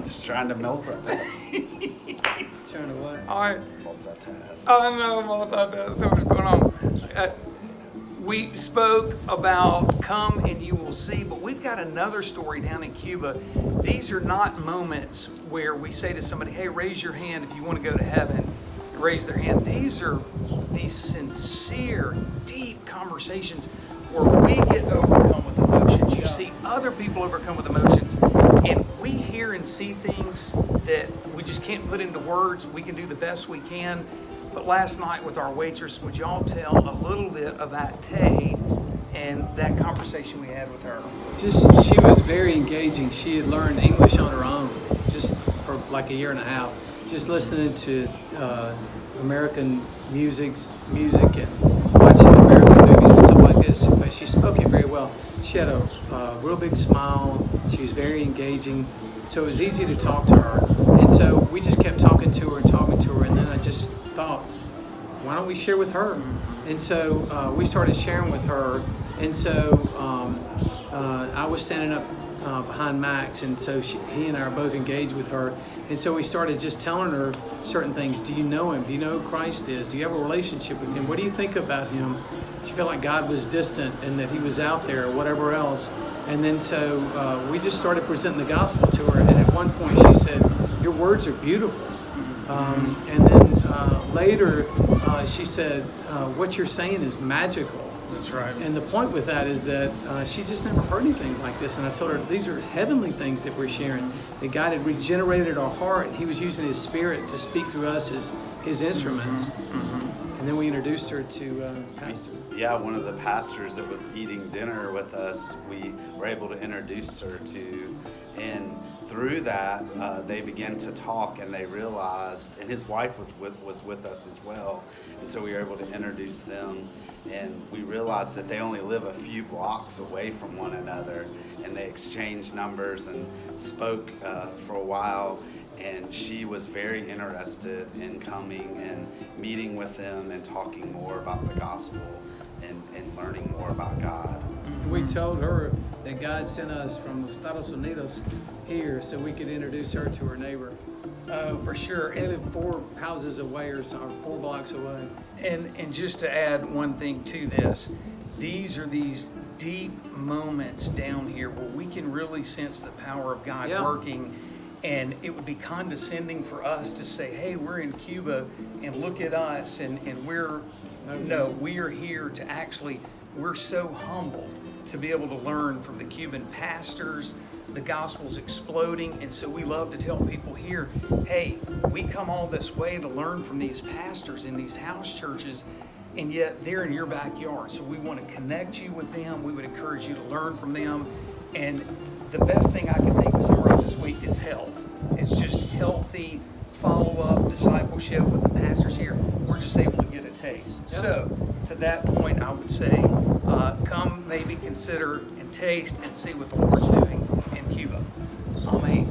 Just trying to melt it. Trying to what? All right. Multitask. I know, multitask. So what's going on? We spoke about come and you will see, but we've got another story down in Cuba. These are not moments where we say to somebody, hey, raise your hand if you want to go to heaven. Raise their hand. These are these sincere, deep conversations where we get overcome with emotions. You see other people overcome with emotions, and we hear and see things that we just can't put into words. We can do the best we can. But last night with our waitress, would y'all tell a little bit about Tay and that conversation we had with her? She was very engaging. She had learned English on her own just for like a year and a half, just listening to American music and watching American movies and stuff like this. But she spoke it very well. She had a real big smile. She was very engaging. So it was easy to talk to her. And so we just kept talking to her. And then I just thought, why don't we share with her? And so we started sharing with her. And so I was standing up behind Max, and so he and I are both engaged with her. And so we started just telling her certain things. Do you know him? Do you know who Christ is? Do you have a relationship with him? What do you think about him? She felt like God was distant and that he was out there or whatever else. And then so we just started presenting the gospel to her. And at one point she said, your words are beautiful. And then later she said, what you're saying is magical. That's right. And the point with that is that she just never heard anything like this. And I told her, these are heavenly things that we're sharing. That God had regenerated our heart. He was using his spirit to speak through us as his instruments. And then we introduced her to Pastor. Yeah, one of the pastors that was eating dinner with us, we were able to introduce her to. And through that, they began to talk, and they realized, and his wife was with us as well. And so we were able to introduce them. And we realized that they only live a few blocks away from one another, and they exchanged numbers and spoke for a while. And she was very interested in coming and meeting with them and talking more about the gospel and learning more about God. We told her that God sent us from Estados Unidos here so we could introduce her to her neighbor. For sure. They live 4 houses away or 4 blocks away. And just to add one thing to this, these are these deep moments down here where we can really sense the power of God working. And it would be condescending for us to say, hey, we're in Cuba and look at us. And we are here to actually, we're so humbled to be able to learn from the Cuban pastors. The gospel's exploding, and so we love to tell people here, hey, we come all this way to learn from these pastors in these house churches, and yet they're in your backyard. So we want to connect you with them. We would encourage you to learn from them. And the best thing I can think to summarize this week is health. It's just healthy follow-up discipleship with the pastors here. We're just able to get a taste. Yep. So to that point, I would say, come maybe consider and taste and see what the Lord's doing in Cuba. Amen.